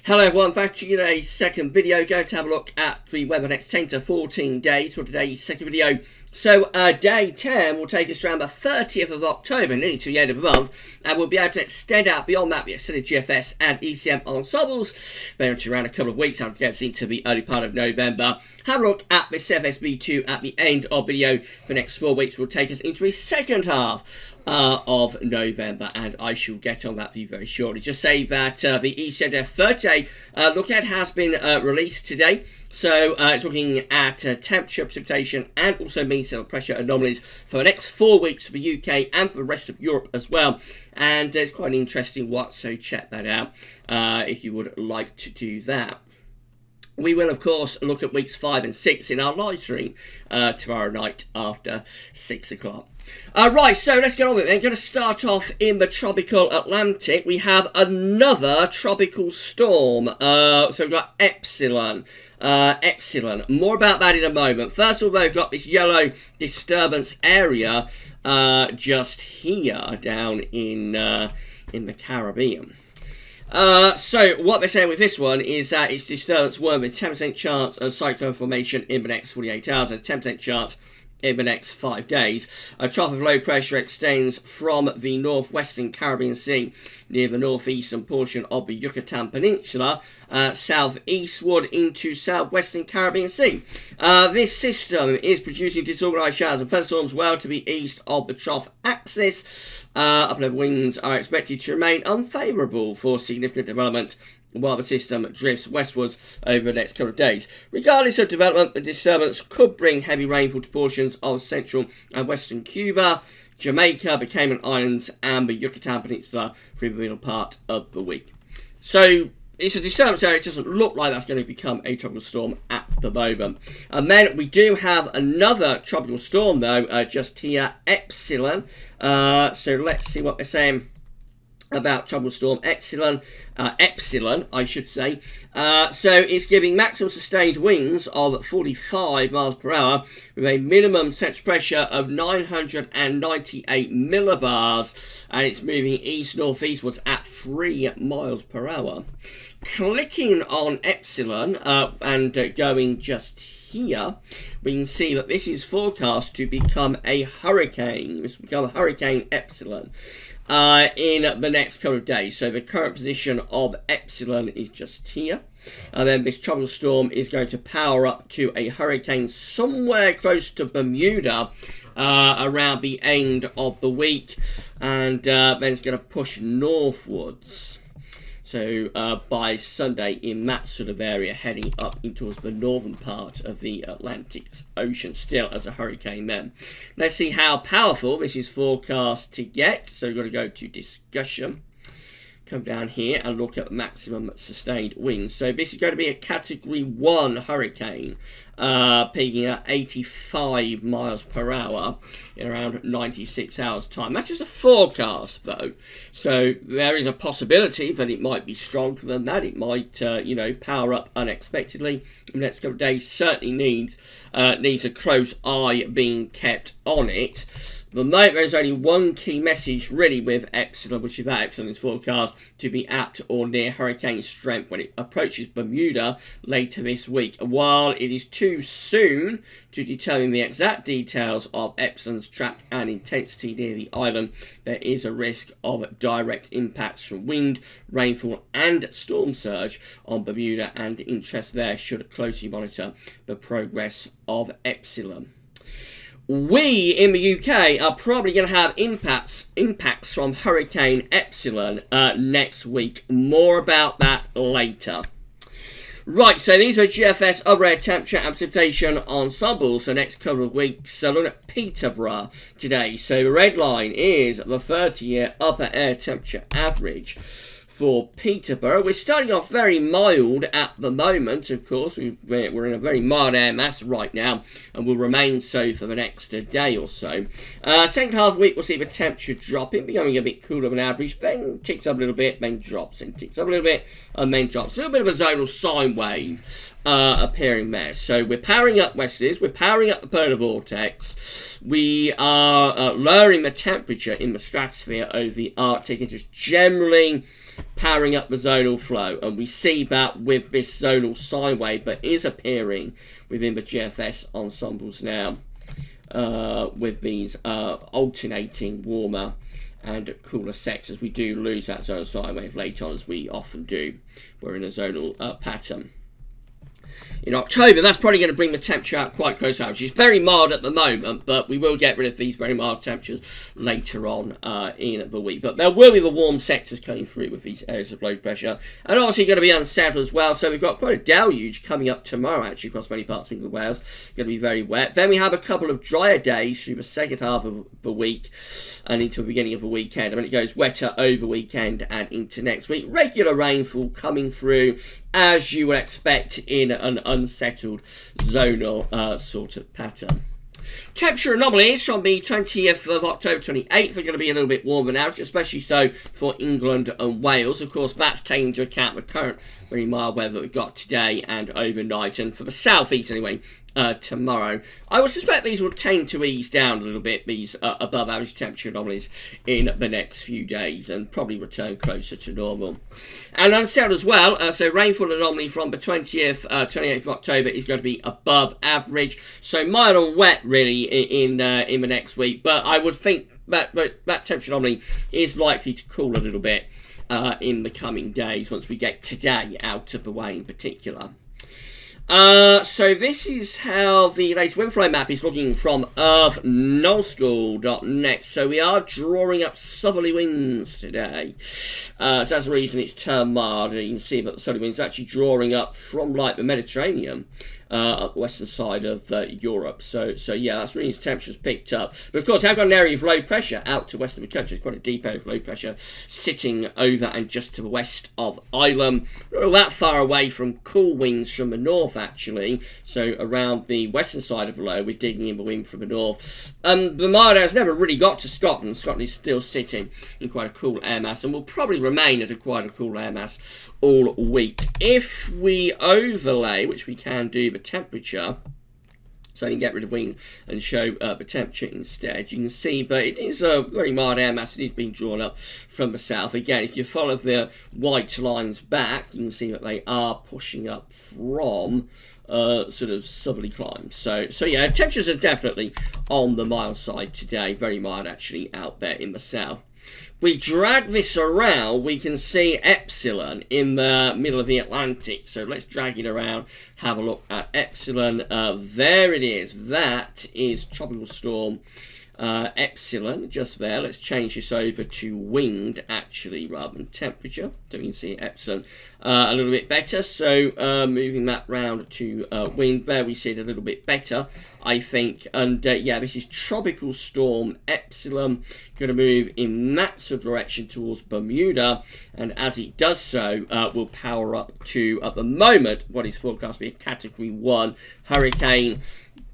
Hello everyone, back to today's second video. Going to have a look at the weather next 10 to 14 days for today's second video. So day 10 will take us around the 30th of October, nearly to the end of the month, and we'll be able to extend out beyond that with extended GFS and ECM ensembles, then into around a couple of weeks, and gets into the early part of November. Have a look at this FSB2 at the end of the video. The next 4 weeks will take us into the second half of November, and I shall get on that for you very shortly. Just say that the ECM 30 look ahead has been released today. So it's looking at temperature, precipitation, and also mean sea level pressure anomalies for the next 4 weeks for the UK and for the rest of Europe as well. And it's quite an interesting watch, so check that out if you would like to do that. We will, of course, look at weeks 5 and 6 in our live stream tomorrow night after 6 o'clock. Right, so let's get on with it. I'm going to start off in the tropical Atlantic. We have another tropical storm. So we've got Epsilon. More about that in a moment. First of all, we've got this yellow disturbance area just here down in the Caribbean. So what they're saying with this one is that it's disturbance 1 with 10% chance of cyclone formation in the next 48 hours and 10% chance in the next 5 days. A trough of low pressure extends from the northwestern Caribbean Sea near the northeastern portion of the Yucatan Peninsula southeastward into southwestern Caribbean Sea. This system is producing disorganized showers and thunderstorms well to the east of the trough axis. Uplevel winds are expected to remain unfavourable for significant development while the system drifts westwards over the next couple of days. Regardless of development, the disturbance could bring heavy rainfall to portions of central and western Cuba, Jamaica, the Cayman Islands, and the Yucatan Peninsula through the middle part of the week. So it's a disturbance area. It doesn't look like that's going to become a tropical storm at the moment. And then we do have another tropical storm, though, just here, Epsilon. So let's see what they're saying about tropical storm Epsilon, I should say. So it's giving maximum sustained winds of 45 miles per hour with a minimum central pressure of 998 millibars, and it's moving east-northeastwards at 3 miles per hour. Clicking on Epsilon and going just here, we can see that this is forecast to become a hurricane. This will become a Hurricane Epsilon in the next couple of days. So the current position of Epsilon is just here, and then this tropical storm is going to power up to a hurricane somewhere close to Bermuda around the end of the week, and then it's going to push northwards. So by Sunday in that sort of area, heading up towards the northern part of the Atlantic Ocean, still as a hurricane then. Let's see how powerful this is forecast to get. So we've got to go to discussion. Come down here and look at maximum sustained winds. So this is going to be a Category 1 hurricane, peaking at 85 miles per hour in around 96 hours time. That's just a forecast, though. So there is a possibility that it might be stronger than that. It might, power up unexpectedly in the next couple of days. Certainly needs a close eye being kept on it. At the moment, there's only one key message really with Epsilon, which is that Epsilon is forecast to be at or near hurricane strength when it approaches Bermuda later this week. While it is too soon to determine the exact details of Epsilon's track and intensity near the island, there is a risk of direct impacts from wind, rainfall and storm surge on Bermuda, and interest there should closely monitor the progress of Epsilon. We in the UK are probably going to have impacts from Hurricane Epsilon next week. More about that later. Right, so these are GFS upper air temperature and precipitation ensembles for the next couple of weeks. So look at Peterborough today. So the red line is the 30-year upper air temperature average for Peterborough. We're starting off very mild at the moment, of course. We're in a very mild air mass right now, and will remain so for the next day or so. Second half of the week, we'll see the temperature dropping, becoming a bit cooler than average, then ticks up a little bit, then drops, and ticks up a little bit, and then drops. A little bit of a zonal sine wave appearing there. So we're powering up westerlies, we're powering up the polar vortex, we are lowering the temperature in the stratosphere over the Arctic, and just generally powering up the zonal flow, and we see that with this zonal sine wave that is appearing within the GFS ensembles now, with these alternating warmer and cooler sectors. We do lose that zonal sine wave later on, as we often do. We're in a zonal pattern. In October, that's probably going to bring the temperature out quite close to average. It's very mild at the moment, but we will get rid of these very mild temperatures later on in the week. But there will be the warm sectors coming through with these areas of low pressure. And obviously going to be unsettled as well. So we've got quite a deluge coming up tomorrow, actually, across many parts of England and Wales. Going to be very wet. Then we have a couple of drier days through the second half of the week and into the beginning of the weekend. I mean, it goes wetter over weekend and into next week. Regular rainfall coming through, as you would expect in an unsettled zonal sort of pattern. Temperature anomalies from the 20th of October 28th are going to be a little bit warmer than average, especially so for England and Wales. Of course, that's taking into account the current very mild weather that we've got today and overnight, and for the southeast anyway, tomorrow. I would suspect these will tend to ease down a little bit, these above average temperature anomalies, in the next few days, and probably return closer to normal. And unsettled as well, so rainfall anomaly from the 20th, 28th of October is going to be above average, so mild and wet really in the next week, but I would think that temperature anomaly is likely to cool a little bit in the coming days once we get today out of the way in particular. So this is how the latest wind flow map is looking from earthnullschool.net. So we are drawing up southerly winds today. So that's the reason it's turned mild. You can see that the southerly winds are actually drawing up from like the Mediterranean up the western side of Europe. So yeah, that's really the temperature's picked up. But of course, I've got an area of low pressure out to west of the country. It's quite a deep area of low pressure sitting over and just to the west of Ireland. Not that far away from cool winds from the north, actually. So around the western side of the low, we're digging in the wind from the north. The mild air has never really got to Scotland. Scotland is still sitting in quite a cool air mass and will probably remain at quite a cool air mass all week. If we overlay, which we can do, the temperature, so you can get rid of wind and show the temperature instead, you can see that it is a very mild air mass. It is being drawn up from the south. Again, if you follow the white lines back, you can see that they are pushing up from sort of southerly climes. So yeah, temperatures are definitely on the mild side today. Very mild actually out there in the south. We drag this around, we can see Epsilon in the middle of the Atlantic. So let's drag it around, have a look at Epsilon. There it is. That is Tropical Storm Epsilon, just there. Let's change this over to wind, actually, rather than temperature. So we can see Epsilon a little bit better. So moving that round to wind, there we see it a little bit better, I think. And yeah, this is Tropical Storm Epsilon, going to move in that sort of direction towards Bermuda, and as it does so, will power up to, at the moment, what is forecast to be a Category 1 hurricane.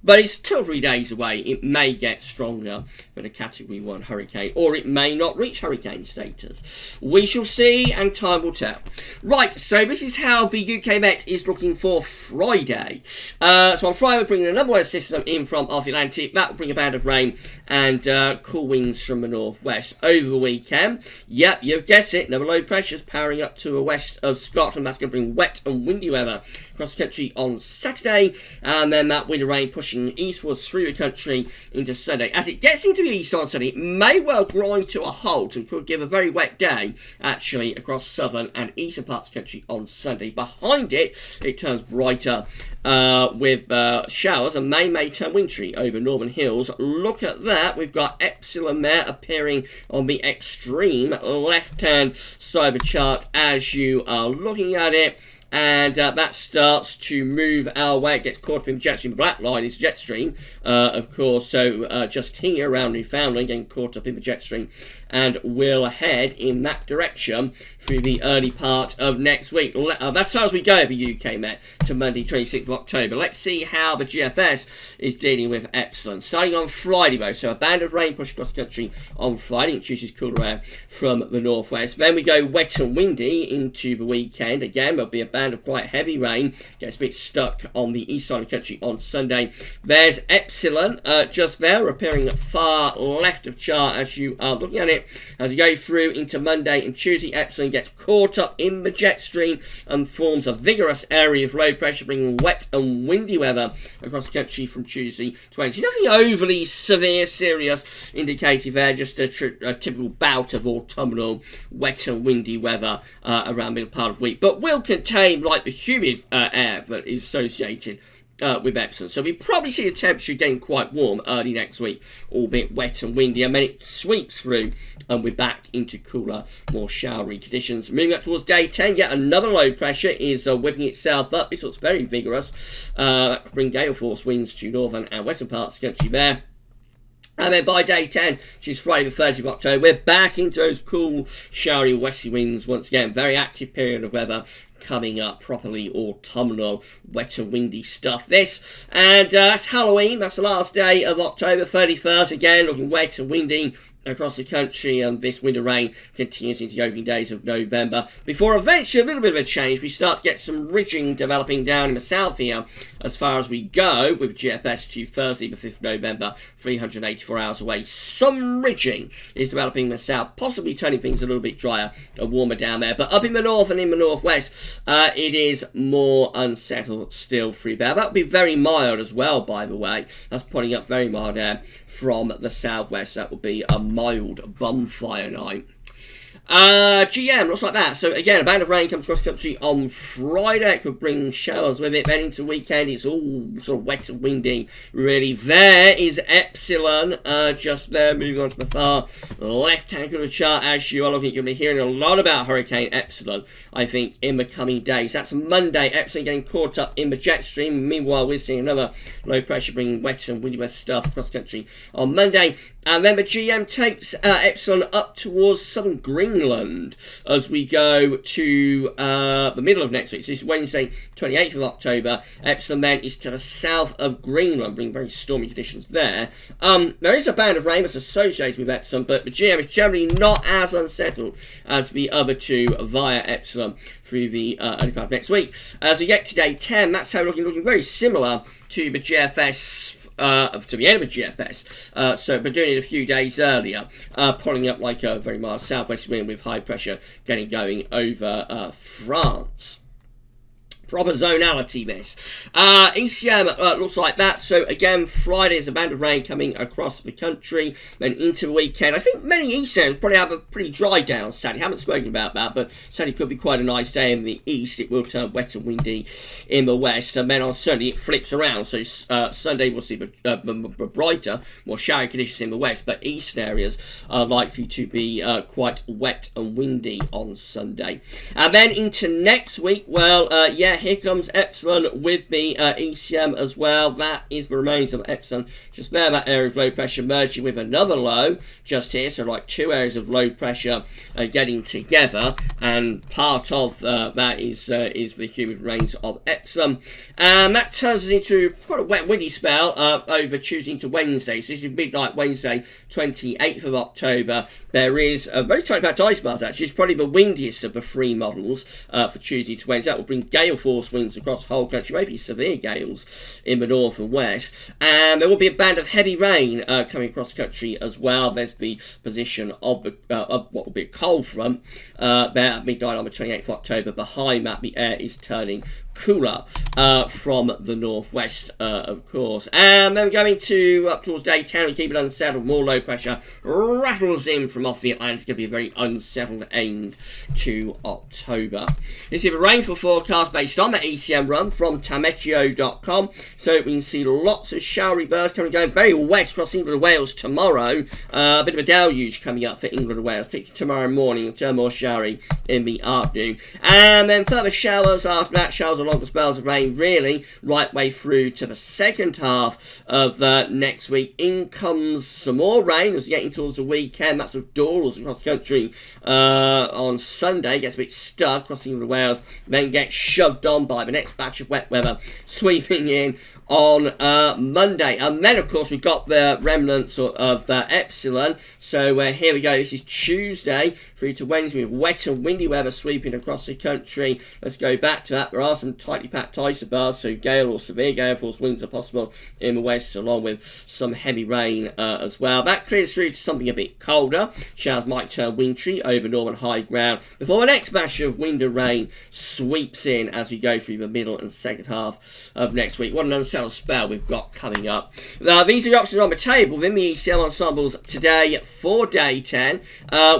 But it's 2 or 3 days away. It may get stronger than a Category 1 hurricane, or it may not reach hurricane status. We shall see, and time will tell. Right, so this is how the UK Met is looking for Friday. So on Friday, we're bringing another weather system in from off the Atlantic. That will bring a band of rain and cool winds from the northwest. Over the weekend, yep, you've guessed it, another low pressures powering up to the west of Scotland. That's going to bring wet and windy weather across the country on Saturday, and then that wind and rain pushing eastwards through the country into Sunday. As it gets into the east on Sunday, it may well grind to a halt and could give a very wet day, actually, across southern and eastern parts of the country on Sunday. Behind it, it turns brighter with showers and may turn wintry over northern hills. Look at that. We've got Epsilon there appearing on the extreme left-hand side of the chart as you are looking at it. And that starts to move our way. It gets caught up in the jet stream. The black line is jet stream, of course. So just here around Newfoundland, getting caught up in the jet stream, and we'll head in that direction through the early part of next week. That's how as we go over UK Met to Monday, 26th of October. Let's see how the GFS is dealing with Epsilon. Starting on Friday, though. So a band of rain push across the country on Friday. It chooses cooler air from the northwest. Then we go wet and windy into the weekend. Again, there'll be a band band of quite heavy rain. Gets a bit stuck on the east side of the country on Sunday. There's Epsilon just there, appearing at far left of chart as you are looking at it. As you go through into Monday and Tuesday, Epsilon gets caught up in the jet stream and forms a vigorous area of low pressure, bringing wet and windy weather across the country from Tuesday to Wednesday. Nothing overly severe, serious indicated there, just a typical bout of autumnal wet and windy weather around the middle part of the week, but will contain like the humid air that is associated with Epsilon. So we probably see the temperature getting quite warm early next week, albeit wet and windy, and then it sweeps through and we're back into cooler, more showery conditions. Moving up towards day 10, yet another low pressure is whipping itself up. This looks very vigorous. That could bring gale force winds to northern and western parts of the country there. And then by day 10, which is Friday the 30th of October, we're back into those cool, showery, westerly winds once again. Very active period of weather coming up, properly autumnal, wet and windy stuff this. And that's Halloween. That's the last day of October, 31st. Again, looking wet and windy across the country, and this winter rain continues into the opening days of November, before eventually a little bit of a change. We start to get some ridging developing down in the south here as far as we go, with GFS to Thursday the 5th of November, 384 hours away. Some ridging is developing in the south, possibly turning things a little bit drier and warmer down there, but up in the north and in the northwest, it is more unsettled still through there. That'll be very mild as well, by the way. That's putting up very mild air from the southwest. That will be a mild bonfire night. GM, looks like that. So again, a band of rain comes across the country on Friday. It could bring showers with it. Then into the weekend, it's all sort of wet and windy, really. There is Epsilon, just there, moving on to the far left-hand of the chart. As you are looking, you'll be hearing a lot about Hurricane Epsilon, I think, in the coming days. That's Monday. Epsilon getting caught up in the jet stream. Meanwhile, we're seeing another low pressure bringing wet and windy west stuff across the country on Monday. And then the GM takes Epsilon up towards southern Greenland as we go to the middle of next week. So this is Wednesday, 28th of October. Epsilon then is to the south of Greenland, bringing very stormy conditions there. There is a band of rain that's associated with Epsilon, but the GM is generally not as unsettled as the other two via Epsilon through the early part of next week. As we get to day 10, that's how we're looking very similar to the GFS, to the end of the GFS, so but doing it a few days earlier, pulling up like a very mild southwest wind with high pressure getting going over France. Proper zonality, this. ECM looks like that. So again, Friday is a band of rain coming across the country. Then into the weekend, I think many ECMs probably have a pretty dry day on Saturday. Haven't spoken about that, but Saturday could be quite a nice day in the east. It will turn wet and windy in the west. And then on Sunday, it flips around. So Sunday we'll see brighter, more showery conditions in the west, but eastern areas are likely to be quite wet and windy on Sunday. And then into next week, well, yeah, here comes Epsilon with the ECM as well. That is the remains of Epsilon. Just there, that area of low pressure merging with another low just here. So like two areas of low pressure getting together. And part of that is the humid rains of Epsilon. And that turns us into quite a wet windy spell over Tuesday to Wednesday. So this is midnight Wednesday, 28th of October. There is a very tiny patch of ice bars actually. It's probably the windiest of the three models for Tuesday to Wednesday. That will bring gale force winds across the whole country, maybe severe gales in the north and west. And there will be a band of heavy rain coming across the country as well. There's the position of what will be a cold front there at midnight on the 28th of October. Behind that, the air is turning cooler from the northwest, of course. And then we're going to up towards day 10 and keep it unsettled. More low pressure rattles in from off the Atlantic. It's going to be a very unsettled end to October. This is a rainfall forecast based on the ECM run from tameteo.com. So we can see lots of showery bursts coming and going. Very wet across England and Wales tomorrow. A bit of a deluge coming up for England and Wales, particularly tomorrow morning. It'll turn more showery in the afternoon. And then further showers after that. Showers along the spells of rain, really, right way through to the second half of next week. In comes some more rain as we're getting towards the weekend. That's with Dorals across the country on Sunday. Gets a bit stuck crossing the Wales, then gets shoved on by the next batch of wet weather sweeping in on Monday. And then, of course, we've got the remnants of Epsilon. So here we go. This is Tuesday through to Wednesday with wet and windy weather sweeping across the country. Let's go back to that. There are some tightly packed isobars, so gale or severe gale force winds are possible in the west, along with some heavy rain as well. That clears through to something a bit colder. Showers might turn wintry over northern high ground before the next batch of wind and rain sweeps in as we go through the middle and second half of next week. What an unsettled spell we've got coming up. Now, these are the options on the table within the ECM ensembles today for day 10,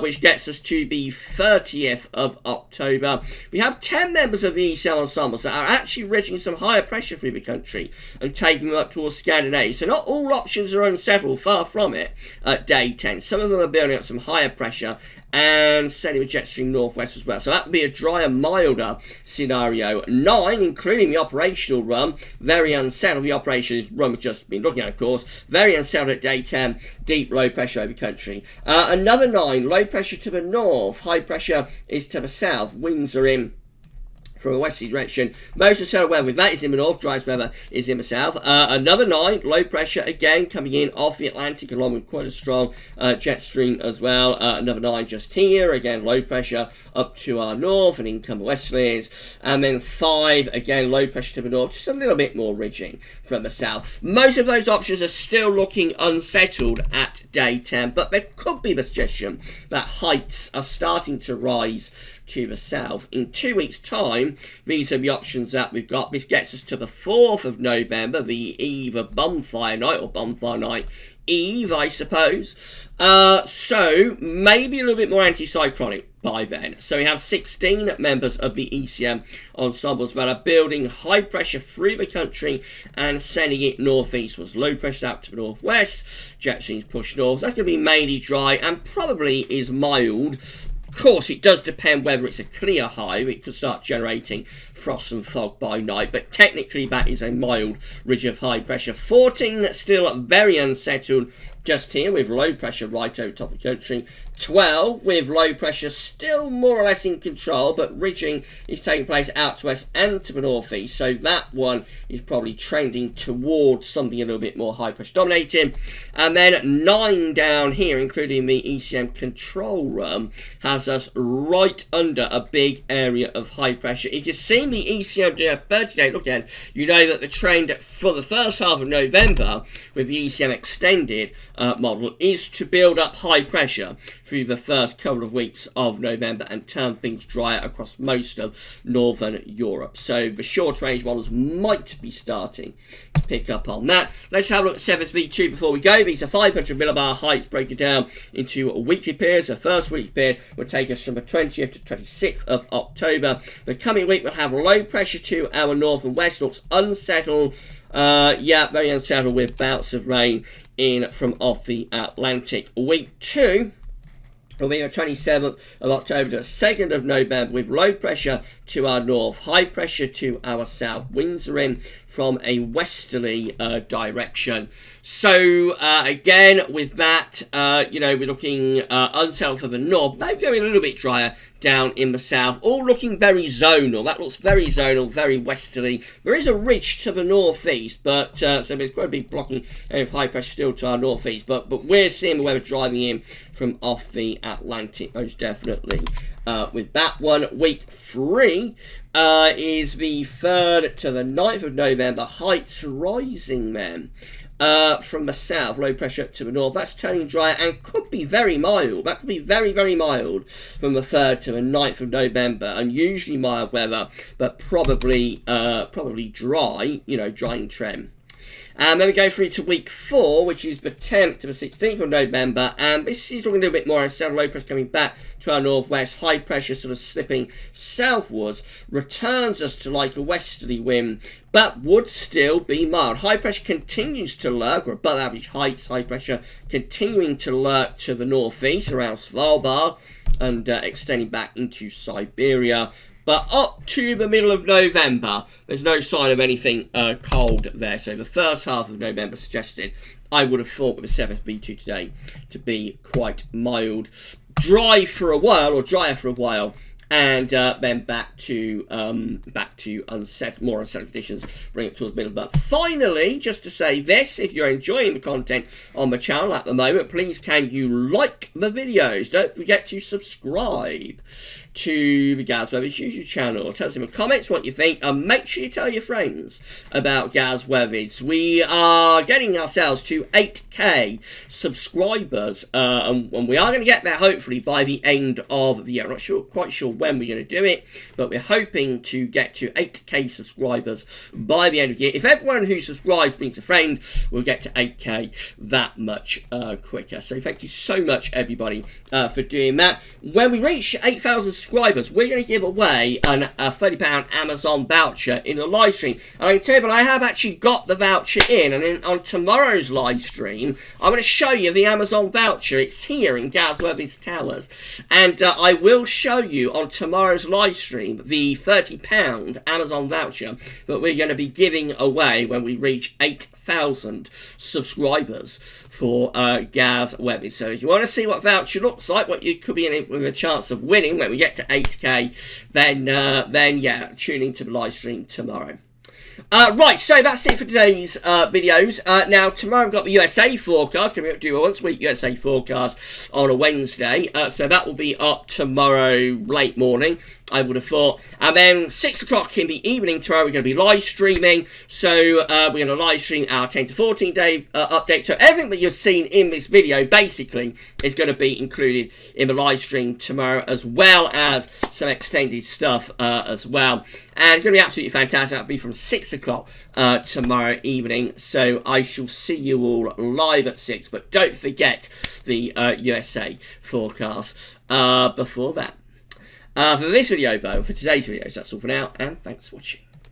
which gets us to the 30th of October. We have 10 members of the ECM ensembles that are actually reaching some higher pressure through the country and taking them up towards Scandinavia. So not all options are unsettled, far from it, at day 10. Some of them are building up some higher pressure and sending with jet stream northwest as well. So that would be a drier, milder scenario. 9, including the operational run, very unsettled. The operations run we've just been looking at, of course, very unsettled at day 10, deep low pressure over country. Another 9, low pressure to the north, high pressure is to the south. Winds are in from a westerly direction. Most unsettled weather with that is in the north, driest weather is in the south. Another 9, low pressure again coming in off the Atlantic along with quite a strong jet stream as well. Another 9 just here, again low pressure up to our north and in come the westerlies. And then 5, again low pressure to the north, just a little bit more ridging from the south. Most of those options are still looking unsettled at day 10, but there could be the suggestion that heights are starting to rise to the south. In 2 weeks' time, these are the options that we've got. This gets us to the 4th of November, the eve of Bonfire Night, or Bonfire Night Eve, I suppose. So, maybe a little bit more anticyclonic by then. So we have 16 members of the ECM ensembles that are building high pressure through the country and sending it northeastwards. Low pressure out to the northwest, jet streams push north. That's going to be mainly dry and probably is mild. Of course, it does depend whether it's a clear high. It could start generating frost and fog by night, but technically that is a mild ridge of high pressure. 14 still very unsettled just here with low pressure right over top of the country. 12 with low pressure still more or less in control, but ridging is taking place out to west and to the northeast, so that one is probably trending towards something a little bit more high pressure dominating. And then 9 down here, including the ECM control room, has us right under a big area of high pressure. If you've seen the ECM do a 30-day look at, you know that the trend for the first half of November with the ECM extended model is to build up high pressure through the first couple of weeks of November and turn things drier across most of northern Europe. So the short range models might be starting to pick up on that. Let's have a look at 7V2 before we go. These are 500 millibar heights broken down into weekly periods. The first weekly period will take us from the 20th to 26th of October. The coming week will have low pressure to our north and west. Looks unsettled. Very unsettled with bouts of rain in from off the Atlantic. Week 2 will be the 27th of October to the 2nd of November with low pressure to our north, high pressure to our south. Winds are in from a westerly direction. So again, with that, we're looking unsettled for the north, maybe going a little bit drier down in the south, all looking very zonal. That looks very zonal, very westerly. There is a ridge to the northeast, but so there's quite a big blocking area of high pressure still to our northeast, but we're seeing the weather driving in from off the Atlantic, most definitely. With that one, week 3 is the 3rd to the 9th of November. Heights rising then from the south, low pressure up to the north. That's turning dry and could be very mild. That could be very, very mild from the 3rd to the 9th of November. Unusually mild weather, but probably dry, drying trend. And then we go through to week 4, which is the 10th to the 16th of November. And this is looking a little bit more unsettled. Low pressure coming back to our northwest. High pressure sort of slipping southwards. Returns us to like a westerly wind, but would still be mild. High pressure continues to lurk, or above average heights. High pressure continuing to lurk to the northeast around Svalbard and extending back into Siberia. But up to the middle of November, there's no sign of anything cold there. So the first half of November suggested, I would have thought with the 7th V2 today, to be quite mild. Dry for a while, or drier for a while, and then back to more unsettled conditions, bring it towards the middle. But finally, just to say this, if you're enjoying the content on the channel at the moment, please can you like the videos? Don't forget to subscribe to the GavsWeatherVids YouTube channel. Tell us in the comments what you think, and make sure you tell your friends about GavsWeatherVids. We are getting ourselves to 8k subscribers, and we are going to get there hopefully by the end of the year. I'm not quite sure when we're going to do it, but we're hoping to get to 8k subscribers by the end of the year. If everyone who subscribes brings a friend, we'll get to 8k that much quicker. So thank you so much, everybody, for doing that. When we reach 8,000 subscribers, we're going to give away a £30 Amazon voucher in a live stream. And I can tell you, but I have actually got the voucher in, and then on tomorrow's live stream, I'm going to show you the Amazon voucher. It's here in GavsWeatherVids Towers, and I will show you on tomorrow's live stream the £30 Amazon voucher that we're going to be giving away when we reach 8,000 subscribers for GavsWeatherVids. So if you want to see what voucher looks like, what you could be in with a chance of winning when we get to 8k, then yeah, tune into the live stream tomorrow. Right, so that's it for today's videos. Now, tomorrow I've got the USA forecast. Going to do a once-a-week USA forecast on a Wednesday. So that will be up tomorrow late morning, I would have thought. And then 6 o'clock in the evening tomorrow, we're going to be live streaming. So we're going to live stream our 10 to 14 day update. So everything that you've seen in this video basically is going to be included in the live stream tomorrow, as well as some extended stuff as well. And it's going to be absolutely fantastic. That'll be from 6 o'clock tomorrow evening. So I shall see you all live at 6. But don't forget the USA forecast before that. For this video, though, for today's videos, that's all for now, and thanks for watching.